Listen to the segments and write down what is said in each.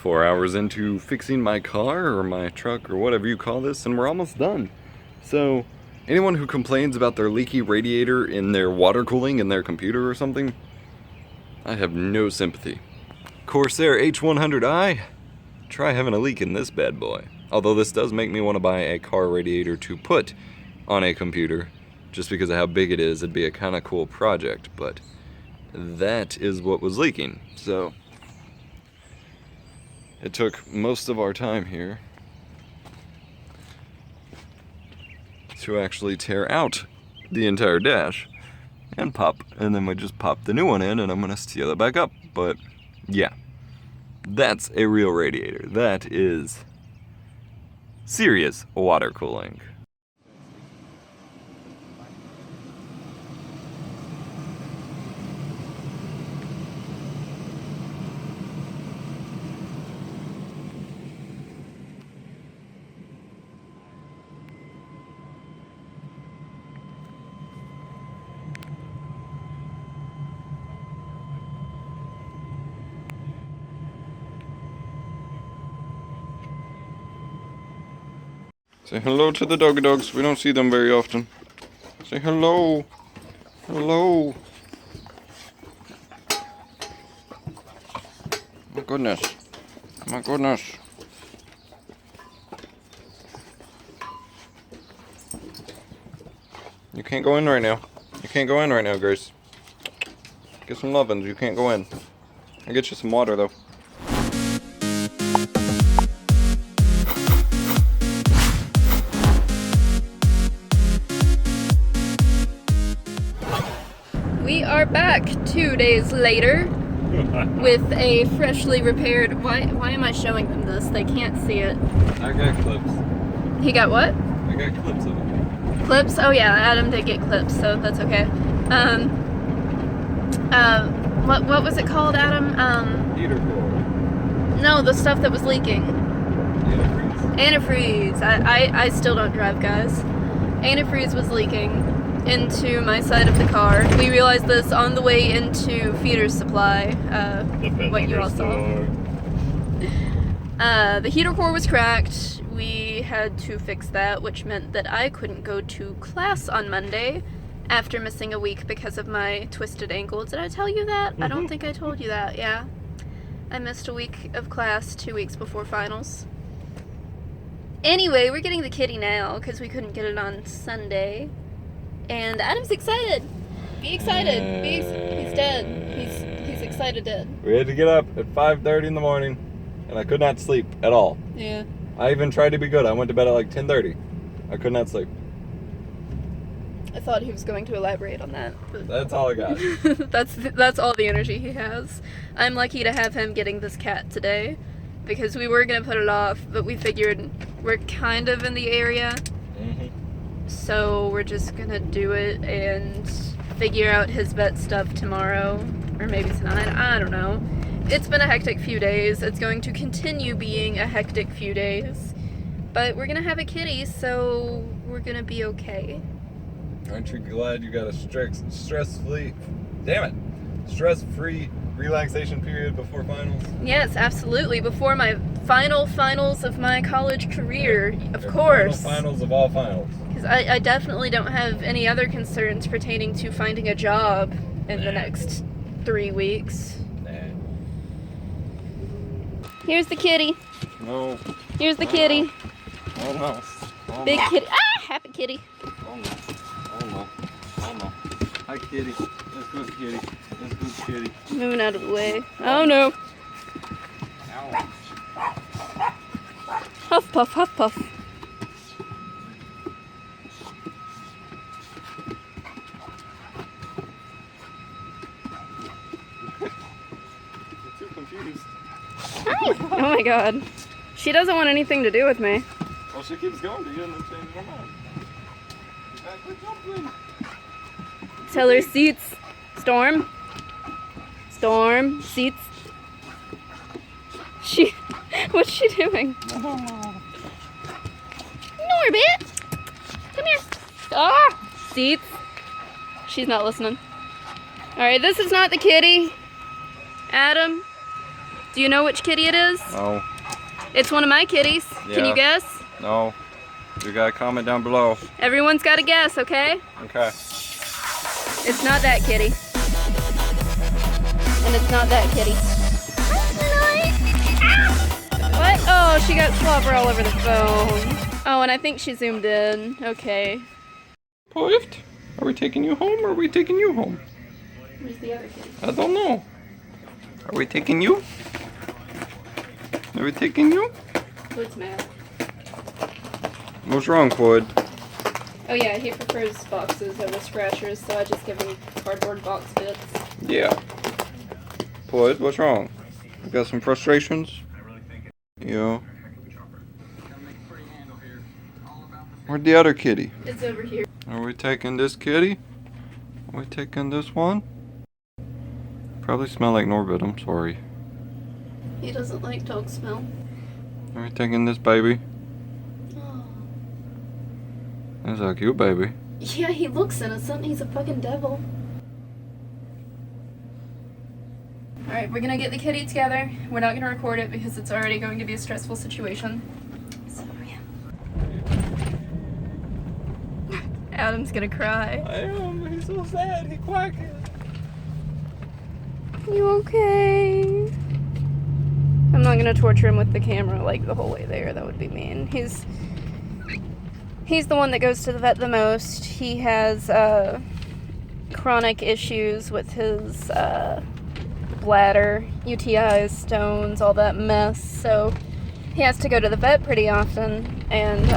4 hours into fixing my car or my truck or whatever you call this, and we're almost done. So anyone who complains about their leaky radiator in their water cooling in their computer or something, I have no sympathy. Corsair H100i, try having a leak in this bad boy. Although this does make me want to buy a car radiator to put on a computer, just because of how big it is. It'd be a kind of cool project, but that is what was leaking. So it took most of our time here to actually tear out the entire dash and then we just pop the new one in, and I'm gonna seal it back up. But yeah, that's a real radiator. That is serious water cooling. Say hello to the doggy dogs. We don't see them very often. Say hello. Hello. My goodness. My goodness. You can't go in right now. You can't go in right now, Grace. Get some lovin's. You can't go in. I'll get you some water, though. We are back 2 days later with a freshly repaired. Why am I showing them this? They can't see it. I got clips. He got what? I got clips of it. Clips? Oh yeah, Adam did get clips, so that's okay. What was it called, Adam? Heater core. No, the stuff that was leaking. Antifreeze. Antifreeze. I still don't drive, guys. Antifreeze was leaking into my side of the car. We realized this on the way into Feeder's Supply, what you all saw. The heater core was cracked. We had to fix that, which meant that I couldn't go to class on Monday after missing a week because of my twisted ankle. Did I tell you that? I don't think I told you that, yeah. I missed a week of class 2 weeks before finals. Anyway, we're getting the kitty now because we couldn't get it on Sunday. And Adam's excited. Be excited. He's dead. He's excited dead. We had to get up at 5:30 in the morning, and I could not sleep at all. Yeah. I even tried to be good. I went to bed at like 10:30. I could not sleep. I thought he was going to elaborate on that. But That's all I got. that's all the energy he has. I'm lucky to have him getting this cat today, because we were gonna put it off, but we figured we're kind of in the area. So we're just gonna do it and figure out his vet stuff tomorrow, or maybe tonight, I don't know. It's been a hectic few days. It's going to continue being a hectic few days. But we're gonna have a kitty, so we're gonna be okay. Aren't you glad you got a stress-free relaxation period before finals? Yes, absolutely. Before my finals of my college career, of course. Finals of all finals. I definitely don't have any other concerns pertaining to finding a job in the next 3 weeks. Here's the kitty. No. Here's the kitty. Oh no. Oh, Big no. kitty. Ah! Happy kitty. Oh no. Oh no. Oh no. Hi kitty. Let's go kitty. Let's go kitty. Moving out of the way. Oh no. Ow. Huff puff, huff puff. Hi. Oh my god. She doesn't want anything to do with me. Well, she keeps going to you and then changing her mind. Quit jumping. Tell her seats. Storm. Storm. Seats. What's she doing? Norbit. Come here. Ah! Seats. She's not listening. Alright, this is not the kitty. Adam. Do you know which kitty it is? No. It's one of my kitties. Can you guess? No. You gotta comment down below. Everyone's got to guess, okay? Okay. It's not that kitty. And it's not that kitty. What? Oh, she got slobber all over the phone. Oh, and I think she zoomed in. Okay. Puud, are we taking you home or are we taking you home? Where's the other kitty? I don't know. Are we taking you? Are we taking you? Puud's mad. What's wrong, Puud? Oh yeah, he prefers boxes over scratchers, so I just give him cardboard box bits. Yeah. Puud, what's wrong? You got some frustrations? Yeah. Where'd the other kitty? It's over here. Are we taking this kitty? Are we taking this one? Probably smell like Norbit, I'm sorry. He doesn't like dog smell. Are we taking this baby? Oh. That's a cute baby. Yeah, he looks innocent. He's a fucking devil. Alright, we're gonna get the kitty together. We're not gonna record it because it's already going to be a stressful situation. So, yeah. Adam's gonna cry. I am. He's so sad. He's quacking. You okay? I'm not gonna torture him with the camera like the whole way there. That would be mean. He's the one that goes to the vet the most. He has chronic issues with his bladder, UTIs, stones, all that mess. So he has to go to the vet pretty often. And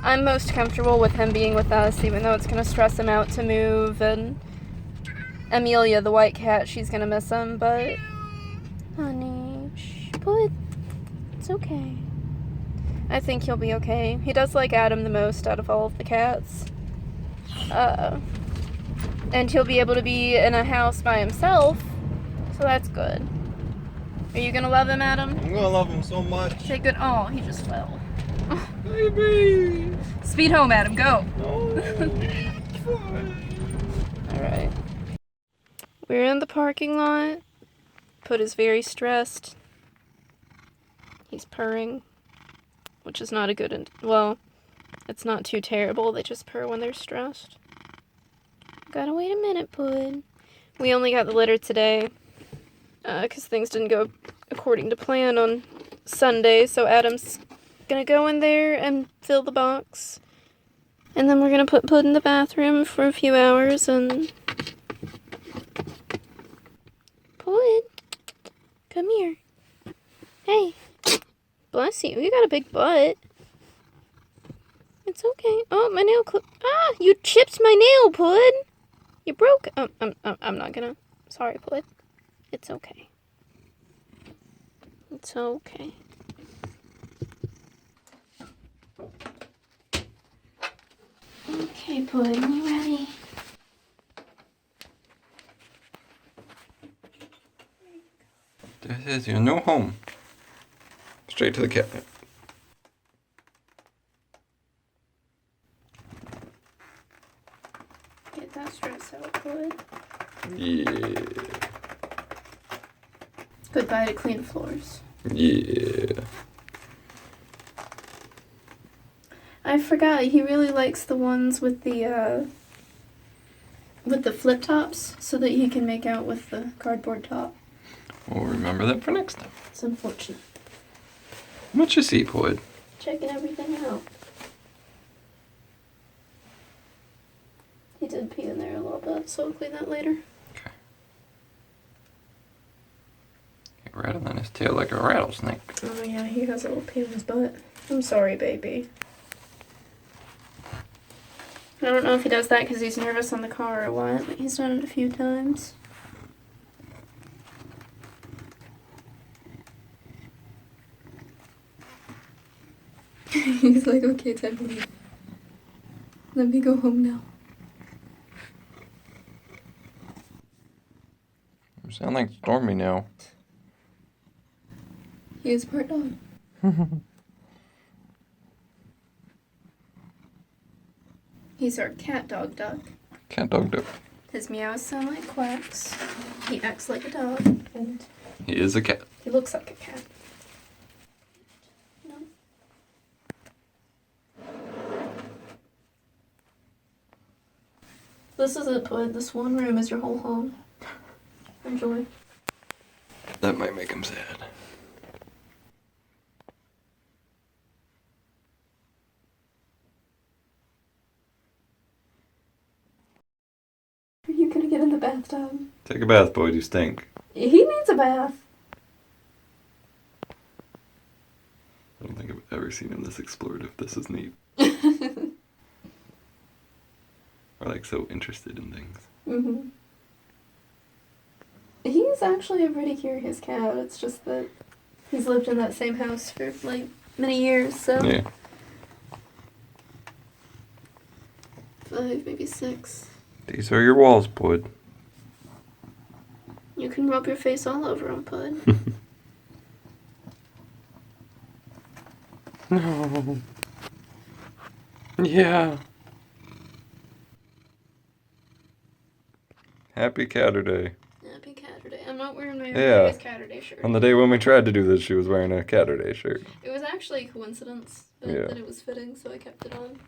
I'm most comfortable with him being with us, even though it's gonna stress him out to move. And Amelia, the white cat, she's gonna miss him, but honey, but it's okay. I think he'll be okay. He does like Adam the most out of all of the cats. And he'll be able to be in a house by himself, so that's good. Are you gonna love him, Adam? I'm gonna love him so much. Okay, good. Oh, he just fell. Baby! Speed home, Adam, go! No. Alright. We're in the parking lot. Puud is very stressed. He's purring, which is not a good, well, it's not too terrible. They just purr when they're stressed. Gotta wait a minute, Puud. We only got the litter today, because things didn't go according to plan on Sunday, so Adam's gonna go in there and fill the box. And then we're gonna put Puud in the bathroom for a few hours, and Puud, come here. Hey. Bless you. You got a big butt. It's okay. Oh, my nail clip. Ah, you chipped my nail, Puud. You broke. I'm not gonna. Sorry, Puud. It's okay. It's okay. Okay, Puud, you ready? This is your new home. Straight to the cabinet. Get that stress out, Puud. Yeah. Goodbye to clean floors. Yeah. I forgot, he really likes the ones with the flip tops so that he can make out with the cardboard top. We'll remember that for next time. It's unfortunate. What you see, Puud? Checking everything out. He did pee in there a little bit, so we'll clean that later. Okay. He rattling his tail like a rattlesnake. Oh yeah, he has a little pee in his butt. I'm sorry, baby. I don't know if he does that because he's nervous on the car or what, but he's done it a few times. He's like, okay, time to leave. Let me go home now. You sound like Stormy now. He is part dog. He's our cat dog duck. Cat dog duck. His meows sound like quacks. He acts like a dog, and He is a cat. he looks like a cat. No. This is it, Puud. This one room is your whole home. Enjoy. That might make him sad. Are you gonna get in the bathtub? Take a bath, Puud. You stink. He needs a bath. I don't think I've ever seen him this explorative. This is neat. Or like so interested in things. Mm-hmm. He's actually a pretty curious cat. It's just that he's lived in that same house for like many years, so. Yeah. 5, maybe 6. These are your walls, Puud. You can rub your face all over them, Puud. No. Yeah. Happy Catterday. Happy Catterday. I'm not wearing my Yeah. Catterday shirt. On the day when we tried to do this, she was wearing a Catterday shirt. It was actually a coincidence that, Yeah. that it was fitting, so I kept it on.